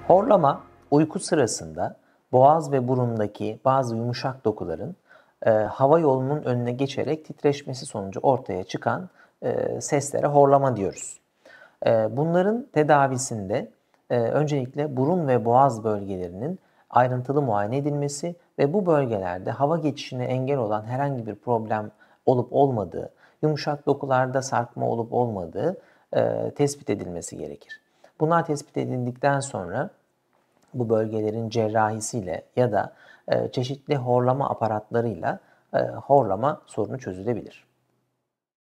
Horlama, uyku sırasında boğaz ve burundaki bazı yumuşak dokuların hava yolunun önüne geçerek titreşmesi sonucu ortaya çıkan seslere horlama diyoruz. Bunların tedavisinde öncelikle burun ve boğaz bölgelerinin ayrıntılı muayene edilmesi ve bu bölgelerde hava geçişine engel olan herhangi bir problem olup olmadığı, yumuşak dokularda sarkma olup olmadığı tespit edilmesi gerekir. Bunlar tespit edildikten sonra bu bölgelerin cerrahisiyle ya da çeşitli horlama aparatlarıyla horlama sorunu çözülebilir.